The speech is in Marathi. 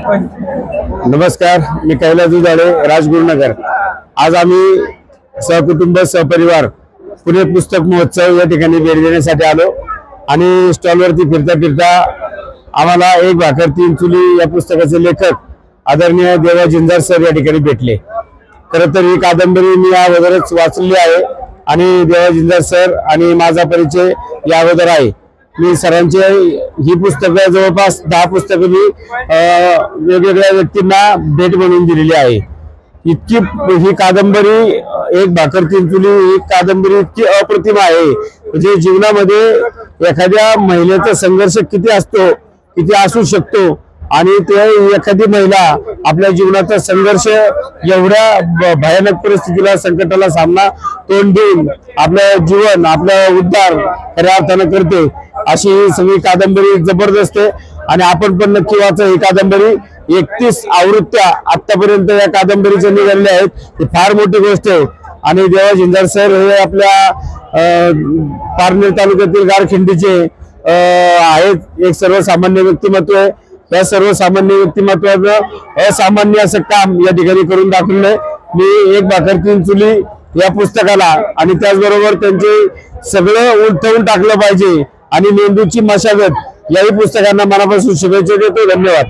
नमस्कार, मी कैलास दुधाडे, राजगुरुनगर। आज आम्ही सहकुटुंब सहपरिवार पुणे पुस्तक महोत्सव या ठिकाणी भेट देण्यासाठी आलो आणि स्टॉलवरती फिरता फिरता आम्हाला एक भाकर तीन चुली या पुस्तकाचे लेखक आदरणीय देवा जिंजार सर या ठिकाणी भेटले। खरं तर ही कादंबरी मी अगोदरच वाचलेली आहे आणि देवा जिंजार सर आणि माझा परिचय या अगोदर आहे। मी सरांची ही पुस्तकं जवळपास 10 पुस्तकं मी वेगवेगळ्या व्यक्तींना भेट म्हणून दिलेली आहे। इतकी ही कादंबरी एक भाकर तीन चुली ही कादंबरी इतकी अप्रतिम आहे, म्हणजे जीवनामध्ये एखाद्या महिलेचा संघर्ष किती असतो, किती असू शकतो आणि ते एखादी महिला आपल्या जीवनाचा संघर्ष एवढ्या भयानक परिस्थितीला संकटाला सामना तोंड देऊन आपलं जीवन आपला उद्धार खऱ्या अर्थानं करते, अशी ही सगळी कादंबरी जबरदस्त आहे। आणि आपण पण नक्की वाचा ही कादंबरी। 31 आवृत्त्या आतापर्यंत या कादंबरीच्या निघालेल्या आहेत, ही फार मोठी गोष्ट आहे। आणि देवा जिंजार सर हे आपल्या पारनेर तालुक्यातील गारखिंडीचे आहेत, एक सर्वसामान्य व्यक्तिमत्व आहे। या सर्वसामान्य व्यक्तिमत्वाचं असामान्य असं काम या ठिकाणी करून दाखवलंय। मी एक भाकर तीन चुली या पुस्तकाला आणि त्याचबरोबर त्यांचे सगळं उलटवून टाकलं पाहिजे आणि मेंदूची मशागत याही पुस्तकांना मनापासून शुभेच्छा देतो। धन्यवाद।